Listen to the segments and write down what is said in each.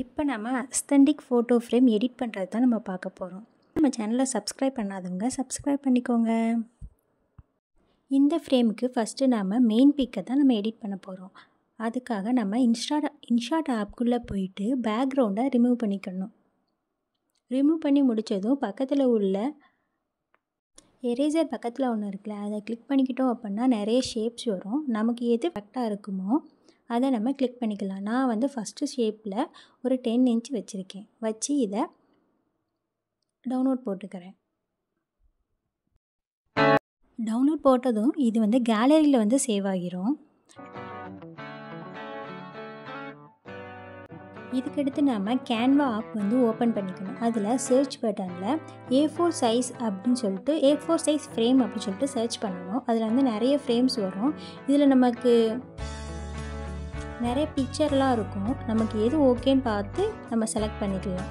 இப்போ நம்ம அஸ்தென்டிக் photo frame edit பண்ணுறது தான் நம்ம பார்க்க போகிறோம். நம்ம சேனலை சப்ஸ்கிரைப் பண்ணாதவங்க சப்ஸ்கிரைப் பண்ணிக்கோங்க. இந்த ஃப்ரேமுக்கு ஃபஸ்ட்டு நம்ம மெயின் பிக்கை தான் நம்ம எடிட் பண்ண போகிறோம். அதுக்காக நம்ம இன்ஷாட் ஆப்குள்ளே போயிட்டு பேக்ரவுண்டை ரிமூவ் பண்ணிக்கணும். ரிமூவ் பண்ணி முடித்ததும் பக்கத்தில் உள்ள எரேசர் பக்கத்தில் ஒன்று இருக்குல்ல, அதை கிளிக் பண்ணிக்கிட்டோம் அப்படின்னா நிறைய ஷேப்ஸ் வரும். நமக்கு எது கரெக்டாக இருக்குமோ அதை நம்ம கிளிக் பண்ணிக்கலாம். நான் வந்து ஃபஸ்ட்டு ஷேப்பில் ஒரு 10 இன்ச் வச்சுருக்கேன். வச்சு இதை டவுன்லோட் போட்டுக்கிறேன். டவுன்லோட் போட்டதும் இது வந்து கேலரியில் வந்து சேவ் ஆகிரும். இதுக்கடுத்து நம்ம கேன்வா ஆப் வந்து ஓப்பன் பண்ணிக்கணும். அதில் சர்ச் பட்டனில் A4 சைஸ் அப்படின்னு சொல்லிட்டு A4 சைஸ் ஃப்ரேம் அப்படின்னு சொல்லிட்டு சர்ச் பண்ணணும். அதில் வந்து நிறைய ஃப்ரேம்ஸ் வரும். இதில் நமக்கு நிறைய பிக்சர்லாம் இருக்கும். நமக்கு எது ஓகேன்னு பார்த்து நம்ம செலக்ட் பண்ணிக்கலாம்.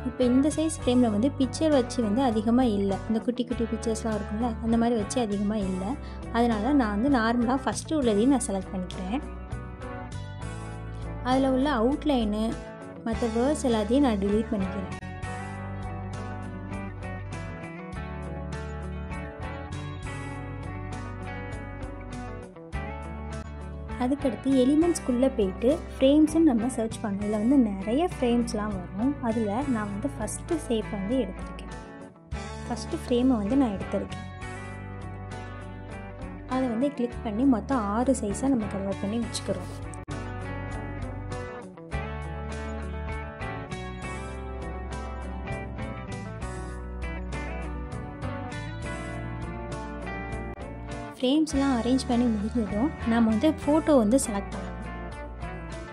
இப்போ இந்த சைஸ் ஃப்ரேமில் வந்து பிக்சர் வச்சு வந்து அதிகமாக இல்லை. இந்த குட்டி குட்டி பிக்சர்ஸ்லாம் இருக்கும்ல, அந்த மாதிரி வச்சு அதிகமாக இல்லை. அதனால் நான் வந்து நார்மலாக ஃபஸ்ட்டு உள்ளதையும் நான் செலக்ட் பண்ணிக்கிறேன். அதில் உள்ள அவுட்லைனு மற்ற வேர்ட்ஸ் எல்லாத்தையும் நான் டிலீட் பண்ணிக்கிறேன். அதுக்கடுத்து எலிமெண்ட்ஸ்குள்ளே போயிட்டு ஃப்ரேம்ஸுன்னு நம்ம சர்ச் பண்ணோம். இதில் வந்து நிறைய ஃப்ரேம்ஸ்லாம் வரும். அதில் நான் வந்து ஃபஸ்ட்டு ஷேப் வந்து எடுத்திருக்கேன். ஃபஸ்ட்டு ஃப்ரேமை வந்து நான் எடுத்திருக்கேன். அதை வந்து கிளிக் பண்ணி மொத்தம் 6 சைஸாக நம்ம கன்வெர்ட் பண்ணி வச்சுக்கிறோம். ஃப்ரேம்ஸ்லாம் அரேஞ்ச் பண்ணி முடிஞ்சதும் நம்ம வந்து ஃபோட்டோ வந்து செலக்ட் பண்ணணும்.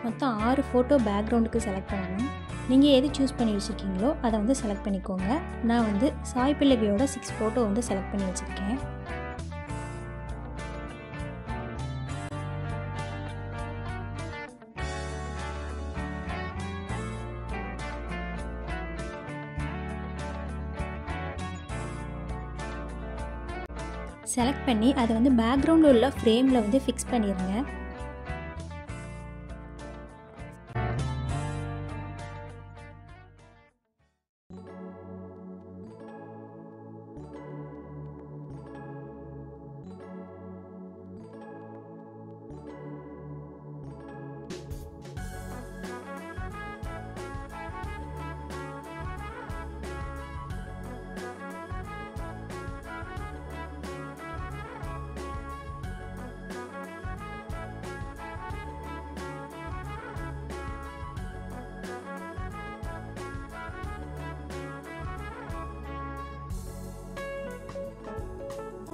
மொத்தம் 6 ஃபோட்டோ பேக்ரவுண்டுக்கு செலக்ட் பண்ணணும். நீங்கள் எது சூஸ் பண்ணி வச்சுருக்கீங்களோ அதை வந்து செலக்ட் பண்ணிக்கோங்க. நான் வந்து சாய் பிள்ளவியோட 6 ஃபோட்டோ வந்து செலக்ட் பண்ணி வச்சுருக்கேன். செலக்ட் பண்ணி அதை வந்து பேக்ரவுண்டில் உள்ள ஃப்ரேமில் வந்து ஃபிக்ஸ் பண்ணிடுங்க.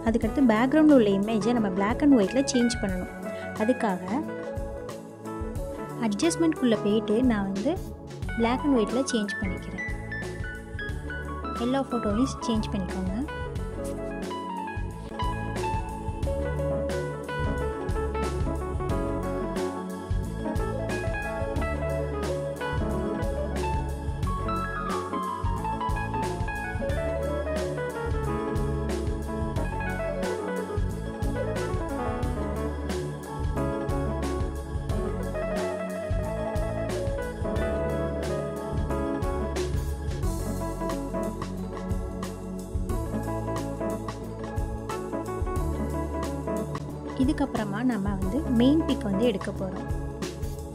அதுக்கடுத்து பேக்ரவுண்டில் உள்ள இமேஜை நம்ம பிளாக் அண்ட் ஒயிட்டில் சேஞ்ச் பண்ணணும். அதுக்காக அட்ஜஸ்ட்மெண்ட்குள்ளே போயிட்டு நான் வந்து பிளாக் அண்ட் ஒயிட்டில் சேஞ்ச் பண்ணிக்கிறேன். எல்லா ஃபோட்டோவையும் சேஞ்ச் பண்ணிக்கோங்க. இதுக்கப்புறமா நம்ம வந்து மெயின் பிக் வந்து எடுக்க போகிறோம்.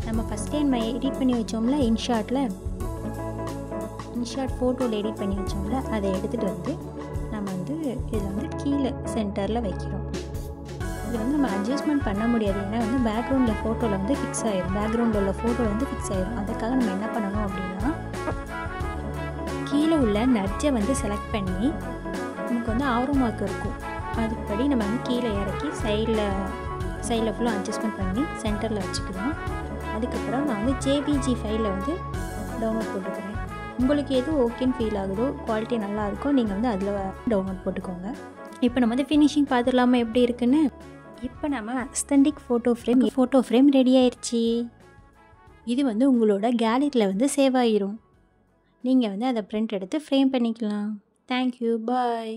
நம்ம ஃபஸ்ட் டைம் எடிட் பண்ணி வச்சோம்ல இன்ஷாட் ஃபோட்டோவில் எடிட் பண்ணி வச்சோம்ல, அதை எடுத்துகிட்டு வந்து நம்ம வந்து இதில் வந்து கீழே சென்டரில் வைக்கிறோம். இது வந்து நம்ம அட்ஜஸ்ட்மெண்ட் பண்ண முடியாது. ஏன்னா வந்து பேக்ரவுண்டில் ஃபோட்டோவில் வந்து ஃபிக்ஸ் ஆகிடும். பேக்ரவுண்டில் உள்ள ஃபோட்டோவில் வந்து ஃபிக்ஸ் ஆகிடும். அதுக்காக நம்ம என்ன பண்ணணும் அப்படின்னா, கீழே உள்ள நட்ஜை வந்து செலக்ட் பண்ணி நமக்கு வந்து ஆரோ மார்க் இருக்கும். அதுபடி நம்ம வந்து கீழே இறக்கி சைடில் ஃபுல்லாக அட்ஜஸ்ட்மெண்ட் பண்ணி சென்டரில் வச்சுக்கலாம். அதுக்கப்புறம் நான் வந்து JPG ஃபைலில் வந்து டவுன்லோட் போட்டுக்கிறேன். உங்களுக்கு எது ஓகேன்னு ஃபீல் ஆகுதோ, குவாலிட்டி நல்லா இருக்கோ, நீங்கள் வந்து அதில் டவுன்லோட் போட்டுக்கோங்க. இப்போ நம்ம வந்து ஃபினிஷிங் பார்த்துடலாமா எப்படி இருக்குன்னு. இப்போ நம்ம அஸ்தென்டிக் ஃபோட்டோ ஃப்ரேம் ரெடி ஆயிடுச்சு. இது வந்து உங்களோட கேலரியில் வந்து சேவ் ஆகிரும். நீங்கள் வந்து அதை பிரிண்ட் எடுத்து ஃப்ரேம் பண்ணிக்கலாம். தேங்க்யூ, பாய்.